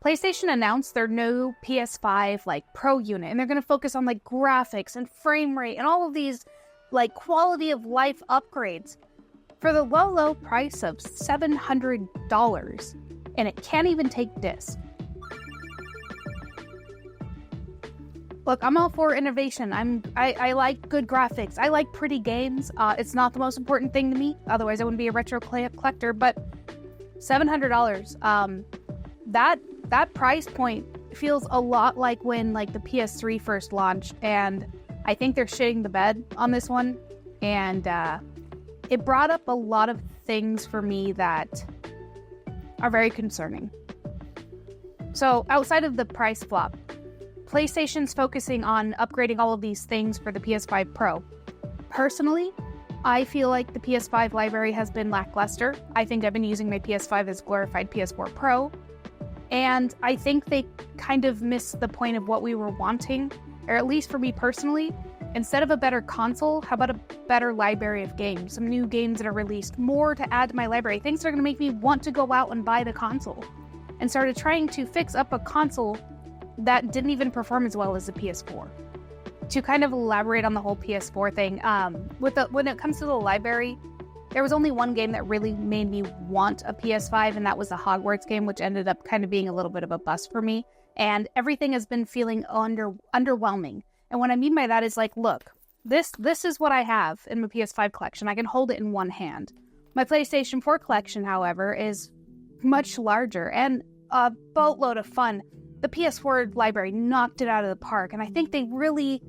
PlayStation announced their new PS5 like Pro unit, and they're going to focus on like graphics and frame rate and all of these like quality of life upgrades for the low price of $700, and it can't even take disc. Look, I'm all for innovation. I like good graphics. I like pretty games. It's not the most important thing to me. Otherwise, I wouldn't be a retro collector. But $700, that price point feels a lot like when like the PS3 first launched, and I think they're shitting the bed on this one. And it brought up a lot of things for me that are very concerning. So outside of the price flop, PlayStation's focusing on upgrading all of these things for the PS5 Pro. Personally, I feel like the PS5 library has been lackluster. I think I've been using my PS5 as glorified PS4 Pro, and I think they kind of missed the point of what we were wanting, or at least for me personally. Instead of a better console, how about a better library of games? Some new games that are released, more to add to my library, things that are going to make me want to go out and buy the console. And started trying to fix up a console that didn't even perform as well as the PS4. To kind of elaborate on the whole PS4 thing, when it comes to the library, there was only one game that really made me want a PS5, and that was the Hogwarts game, which ended up kind of being a little bit of a bust for me. And everything has been feeling underwhelming. And what I mean by that is like, look, this is what I have in my PS5 collection. I can hold it in one hand. My PlayStation 4 collection, however, is much larger and a boatload of fun. The PS4 library knocked it out of the park, and I think they really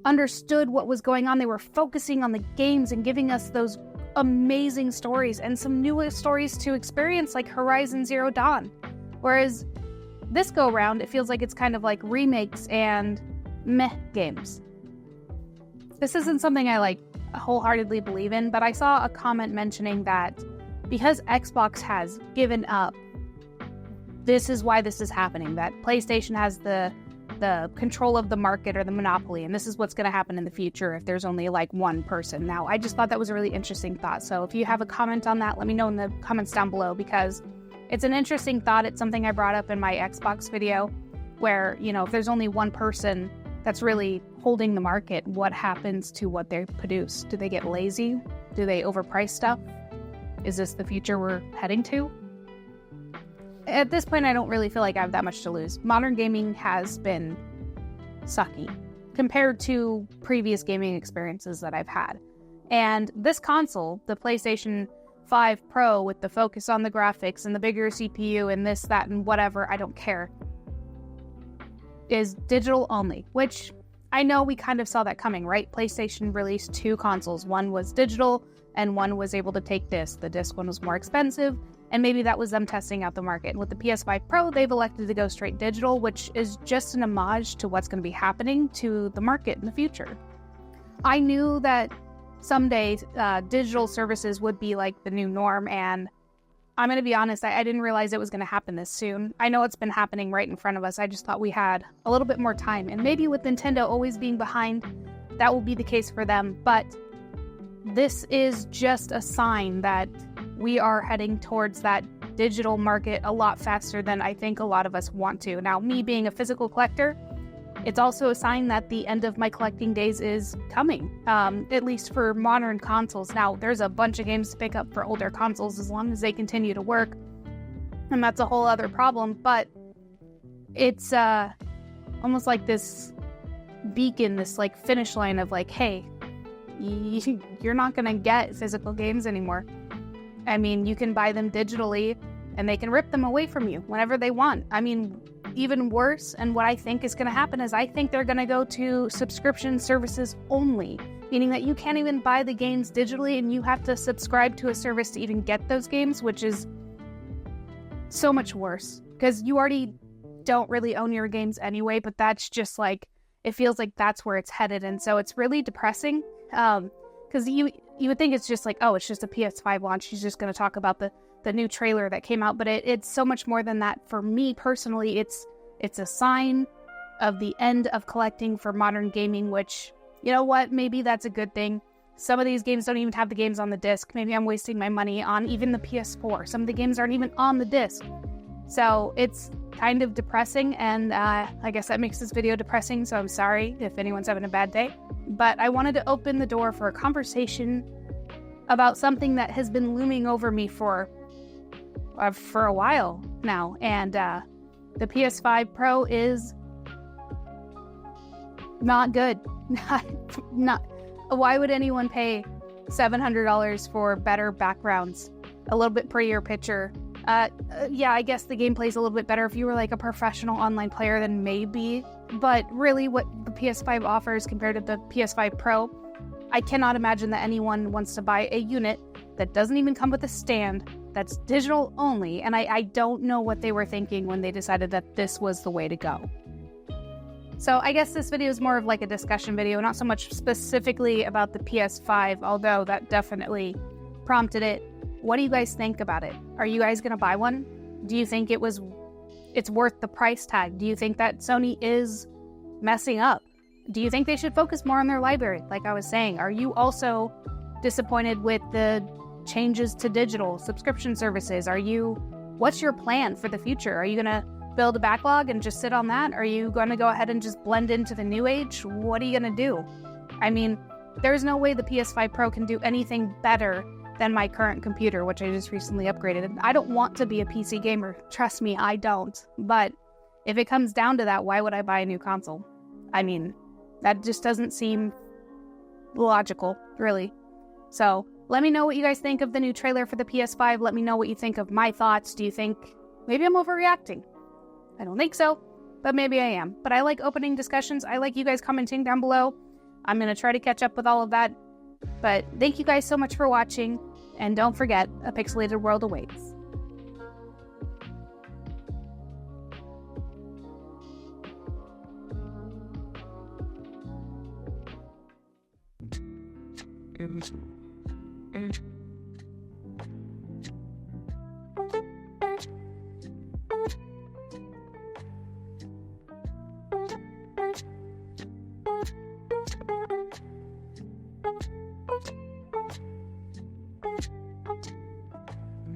understood what was going on. They were focusing on the games and giving us those amazing stories and some new stories to experience, like Horizon Zero Dawn. Whereas this go around, it feels like it's kind of like remakes and meh games. This isn't something I like wholeheartedly believe in, but I saw a comment mentioning that because Xbox has given up, this is why this is happening, that PlayStation has the control of the market or the monopoly, and this is what's going to happen in the future if there's only like one person. Now, I just thought that was a really interesting thought. So if you have a comment on that, let me know in the comments down below, because it's an interesting thought. It's something I brought up in my Xbox video where, you know, if there's only one person that's really holding the market, what happens to what they produce? Do they get lazy? Do they overprice stuff? Is this the future we're heading to? At this point, I don't really feel like I have that much to lose. Modern gaming has been sucky compared to previous gaming experiences that I've had. And this console, the PlayStation 5 Pro, with the focus on the graphics and the bigger CPU and this, that, and whatever, I don't care, is digital only, which I know we kind of saw that coming, right? PlayStation released two consoles. One was digital and one was able to take disc. The disc one was more expensive, and maybe that was them testing out the market. And with the PS5 Pro, they've elected to go straight digital, which is just an homage to what's going to be happening to the market in the future. I knew that someday digital services would be like the new norm, and I'm going to be honest, I didn't realize it was going to happen this soon. I know it's been happening right in front of us. I just thought we had a little bit more time, and maybe with Nintendo always being behind, that will be the case for them. But this is just a sign that we are heading towards that digital market a lot faster than I think a lot of us want to. Now, me being a physical collector, it's also a sign that the end of my collecting days is coming, at least for modern consoles. Now, there's a bunch of games to pick up for older consoles as long as they continue to work, and that's a whole other problem, but it's almost like this beacon, this like finish line of like, hey, you're not gonna get physical games anymore. I mean, you can buy them digitally and they can rip them away from you whenever they want. I mean, even worse, and what I think is going to happen is I think they're going to go to subscription services only, meaning that you can't even buy the games digitally and you have to subscribe to a service to even get those games, which is so much worse because you already don't really own your games anyway, but that's just like, it feels like that's where it's headed. And so it's really depressing because you would think it's just like, oh, it's just a PS5 launch. She's just going to talk about the new trailer that came out, but it's so much more than that. For me personally, it's a sign of the end of collecting for modern gaming, which, you know what, maybe that's a good thing. Some of these games don't even have the games on the disc. Maybe I'm wasting my money on even the PS4. Some of the games aren't even on the disc. So it's kind of depressing, and I guess that makes this video depressing, so I'm sorry if anyone's having a bad day. But I wanted to open the door for a conversation about something that has been looming over me for a while now, and the PS5 Pro is not good. Not. Why would anyone pay $700 for better backgrounds, a little bit prettier picture? Yeah, I guess the gameplay's a little bit better if you were like a professional online player, then maybe. But really, what the PS5 offers compared to the PS5 Pro, I cannot imagine that anyone wants to buy a unit that doesn't even come with a stand, that's digital only, and I don't know what they were thinking when they decided that this was the way to go. So I guess this video is more of like a discussion video, not so much specifically about the PS5, although that definitely prompted it. What do you guys think about it? Are you guys going to buy one? Do you think it's worth the price tag? Do you think that Sony is messing up? Do you think they should focus more on their library, like I was saying? Are you also disappointed with the changes to digital subscription services? What's your plan for the future? Are you going to build a backlog and just sit on that? Are you going to go ahead and just blend into the new age? What are you going to do? I mean, there's no way the PS5 Pro can do anything better than my current computer, which I just recently upgraded. I don't want to be a PC gamer. Trust me, I don't. But if it comes down to that, why would I buy a new console? I mean, that just doesn't seem logical, really. So let me know what you guys think of the new trailer for the PS5. Let me know what you think of my thoughts. Do you think maybe I'm overreacting? I don't think so, but maybe I am. But I like opening discussions. I like you guys commenting down below. I'm going to try to catch up with all of that. But thank you guys so much for watching. And don't forget, a pixelated world awaits. It was